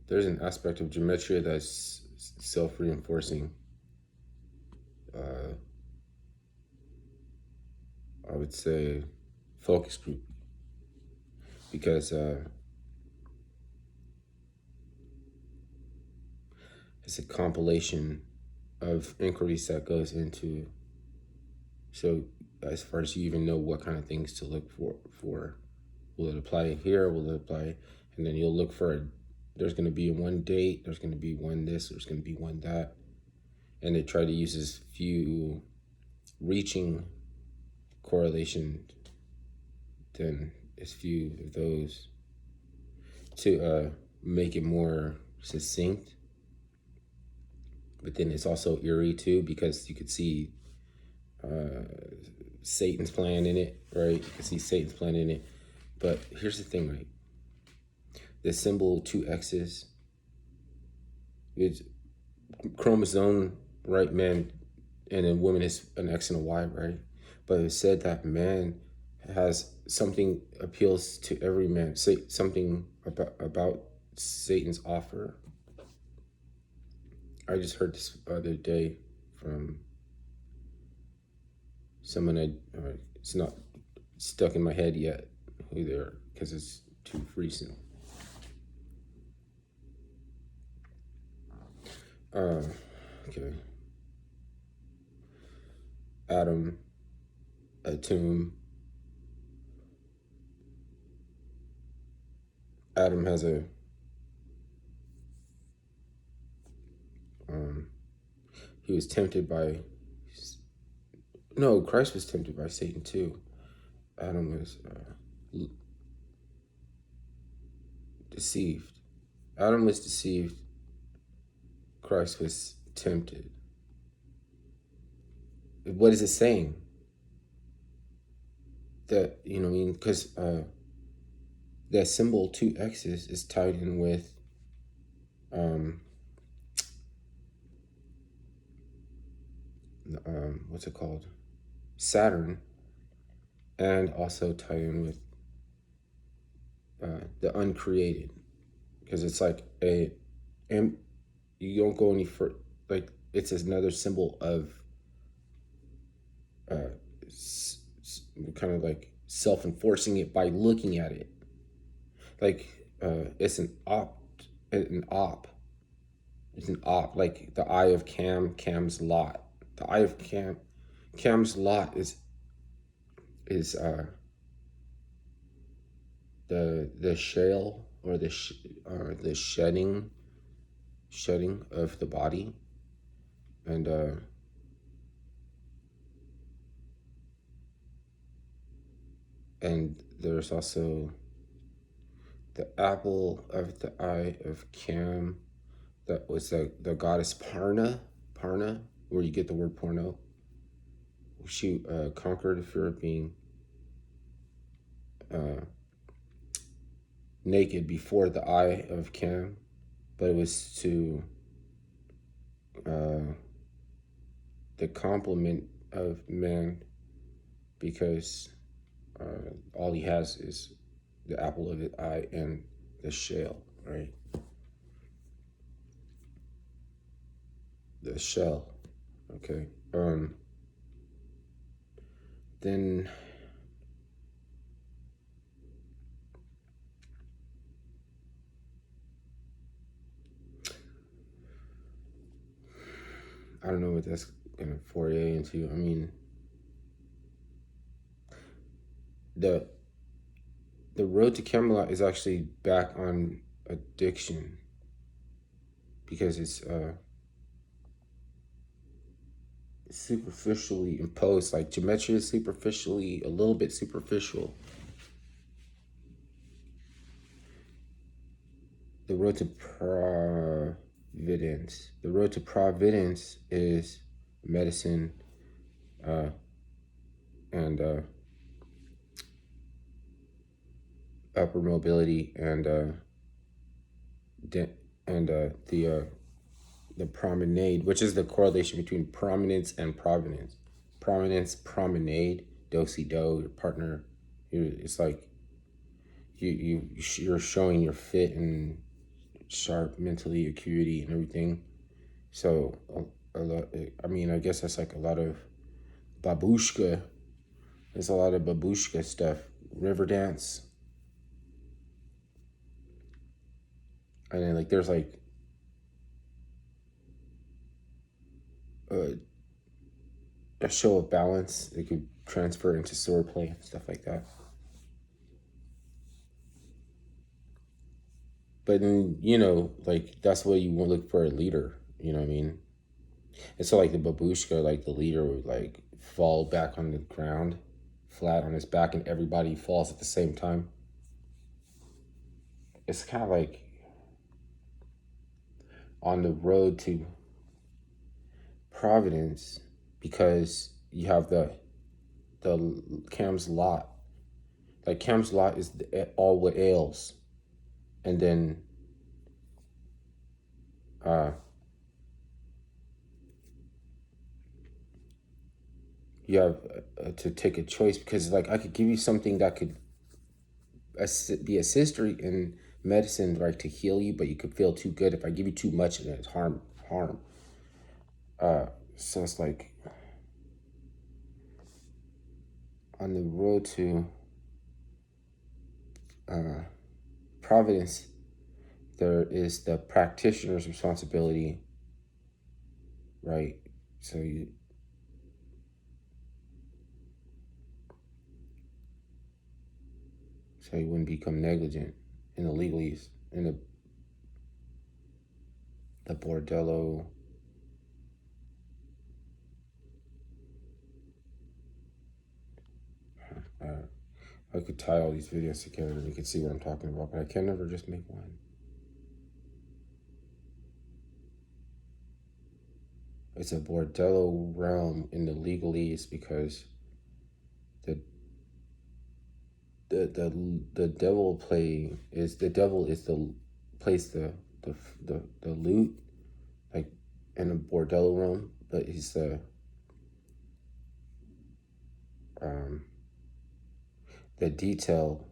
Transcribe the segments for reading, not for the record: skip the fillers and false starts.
there's an aspect of gematria that's self-reinforcing. uh, I would say focus group, because it's a compilation of inquiries that goes into, so as far as you even know what kind of things to look for, will it apply here, will it apply, and then you'll look for there's going to be one date, there's going to be one this, there's going to be one that, and they try to use as few reaching correlation than as few of those to make it more succinct. But then it's also eerie too, because you could see Satan's plan in it, right? You can see Satan's plan in it. But here's the thing, right? The symbol 2X's, it's chromosome, right? Man and a woman is an X and a Y, right? But it said that man has something appeals to every man. Say something about Satan's offer. I just heard this other day from someone it's not stuck in my head yet who they are, because it's too recent. Okay. Adam, Atum. Adam has a he was tempted by, no, Christ was tempted by Satan too. Adam was deceived. Adam was deceived. Christ was tempted. What is it saying? That, you know what I mean? Because that symbol 2X's is tied in with what's it called? Saturn, and also tie in with the uncreated, because it's like and you don't go any further. Like, it's another symbol of kind of like self-enforcing it by looking at it. Like it's an op. It's an op, like the eye of Cam's lot. The eye of Cam's lot is the shale, or the shedding of the body, and there's also the apple of the eye of Cam. That was the goddess Parna, where you get the word porno. She conquered the fear of being naked before the eye of Cam, but it was to the complement of man, because all he has is the apple of the eye and the shell, right? The shell, okay. Then I don't know what that's gonna foray into. I mean, the road to Camelot is actually back on addiction, because it's superficially imposed. Like, gematria is superficially, a little bit superficial. The road to providence. The road to providence is medicine and upper mobility, and the promenade, which is the correlation between prominence and provenance. Prominence, promenade, do-si-do, your partner. It's like you're showing your fit and sharp mentally, acuity, and everything. So a lot. I mean, I guess that's like a lot of babushka. There's a lot of babushka stuff. River dance, and then like there's like a, a show of balance. It could transfer into swordplay and stuff like that. But then, like that's what you want to look for a leader. You know what I mean? And so like the babushka, like the leader would like fall back on the ground, flat on his back, and everybody falls at the same time. It's kind of like on the road to Providence because you have the Cam's lot. Like Cam's lot is all what ails, and then uh, you have to take a choice because like I could give you something that could be a sister in medicine, right, to heal you, but you could feel too good. If I give you too much, and it's harm. So it's like on the road to Providence, there is the practitioner's responsibility, right? So you wouldn't become negligent in the legalese in the bordello. I could tie all these videos together and you could see what I'm talking about, but I can never just make one. It's a bordello realm in the legalese because the the devil is the plays the lute like in a bordello realm, but he's the detail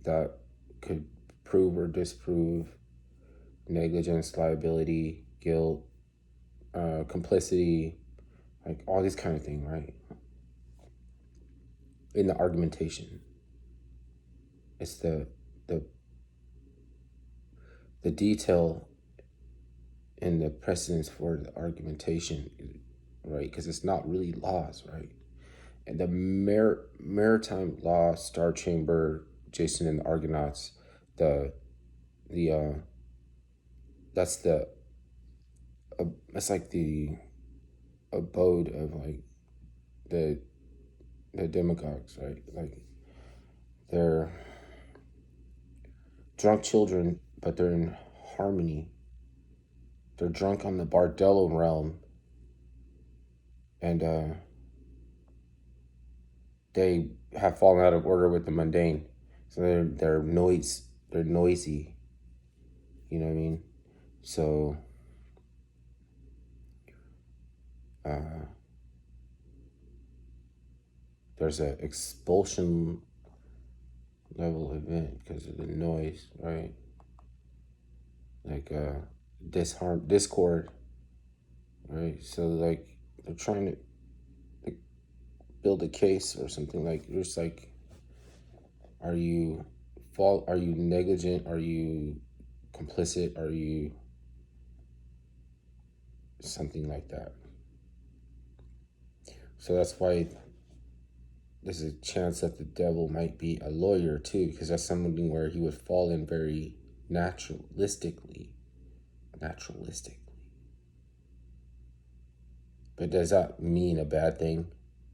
that could prove or disprove negligence, liability, guilt, complicity, like all these kind of things, right? In the argumentation, it's the the detail and the precedence for the argumentation, right? Because it's not really laws, right? And the maritime law, Star Chamber, Jason and the Argonauts, the that's that's like the abode of like the the demagogues, right? Like they're drunk children, but they're in harmony. They're drunk on the Bardello realm, and they have fallen out of order with the mundane. So they're noisy. You know what I mean? So there's an expulsion level event because of the noise, right? Like discord, right? So like they're trying to like, build a case or something like it's like, are you are you negligent? Are you complicit? Are you something like that? So that's why there's a chance that the devil might be a lawyer too, because that's something where he would fall in very naturalistically. But does that mean a bad thing?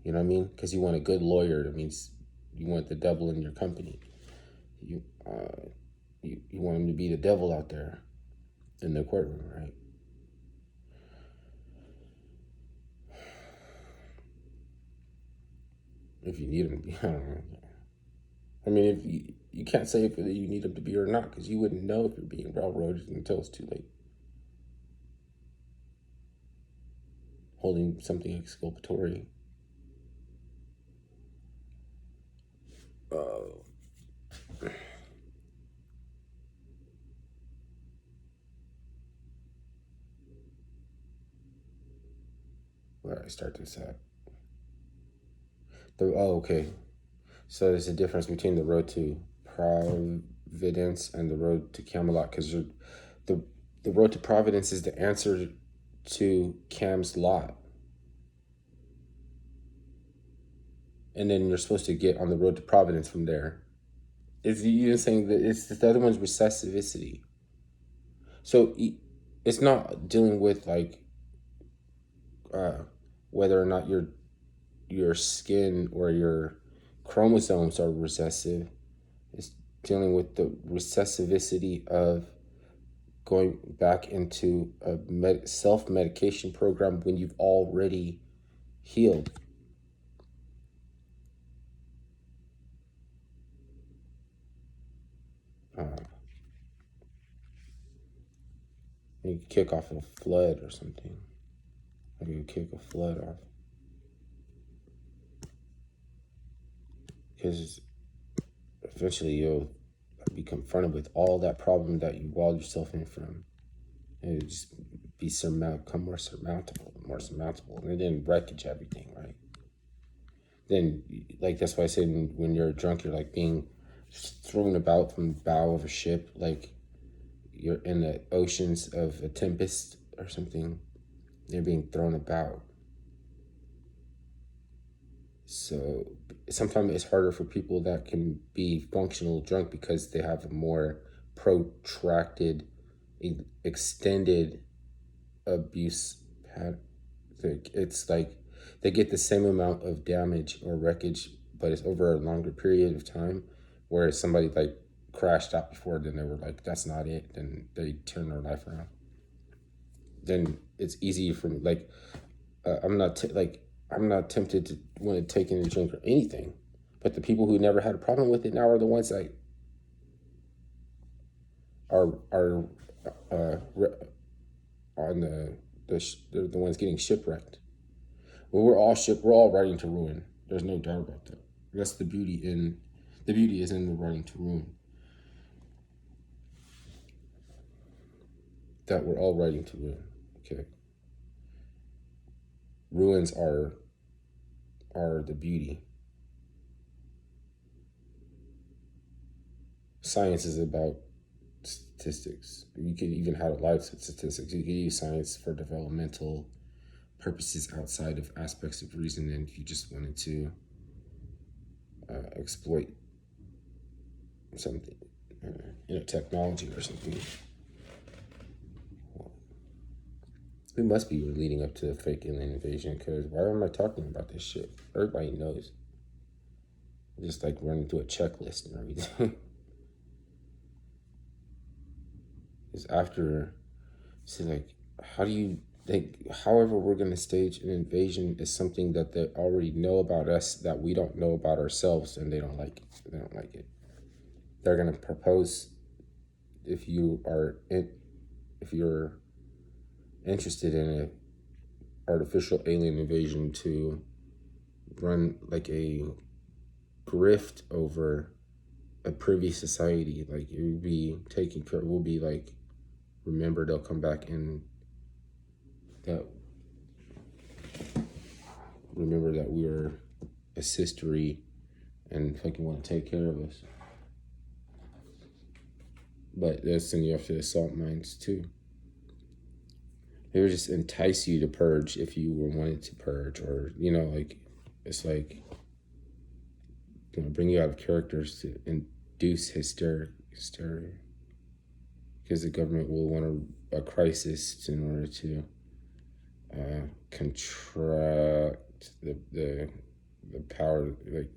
You know what I mean? Because you want a good lawyer, that means you want the devil in your company. You you want him to be the devil out there in the courtroom, right? If you need him to be, I don't know. I mean, if you can't say if you need him to be or not, because you wouldn't know if you're being railroaded until it's too late. Holding something exculpatory. Where do I start this at? Okay. So there's a difference between the road to Providence and the road to Camelot, because the the road to Providence is the answer to Cam's lot, and then you're supposed to get on the road to Providence from there. It's you saying that it's the other one's recessivity. So it's not dealing with like uh, whether or not your skin or your chromosomes are recessive. It's dealing with the recessivity of going back into a self-medication program when you've already healed. Uh, you kick off a flood or something. Like you kick a flood off. Because eventually you'll be confronted with all that problem that you walled yourself in from. And it'll just become more surmountable, and then wreckage everything, right? Then, like that's why I say when you're drunk, you're like being thrown about from the bow of a ship, like you're in the oceans of a tempest or something. You're being thrown about. So sometimes it's harder for people that can be functional drunk because they have a more protracted, extended abuse pattern. It's like they get the same amount of damage or wreckage, but it's over a longer period of time. Whereas somebody like crashed out before, then they were like, "That's not it." Then they turn their life around. Then it's easy for me. Like I'm not tempted to want to take in a drink or anything, but the people who never had a problem with it now are the ones that are on they're the ones getting shipwrecked. Well, we're all riding to ruin. There's no doubt about that. That's the beauty is in the riding to ruin. That we're all riding to ruin. Okay. Ruins are the beauty. Science is about statistics. You could even have a life of statistics. You could use science for developmental purposes outside of aspects of reason, and if you just wanted to exploit something, technology or something. We must be leading up to a fake alien invasion, because why am I talking about this shit? Everybody knows. Just like running through a checklist and everything. Is after, see, like, how do you think, however we're going to stage an invasion is something that they already know about us that we don't know about ourselves, and they don't like it. They don't like it. They're going to propose, if you're interested in an artificial alien invasion, to run like a grift over a privy society. Like it would be taken care. We'll be like, remember, they'll come back and that remember that we're a history and fucking want to take care of us. But that's sending you off to the salt mines too. They would just entice you to purge if you were wanted to purge, or like it's like bring you out of characters to induce hysteria, because the government will want a crisis in order to contract the power, like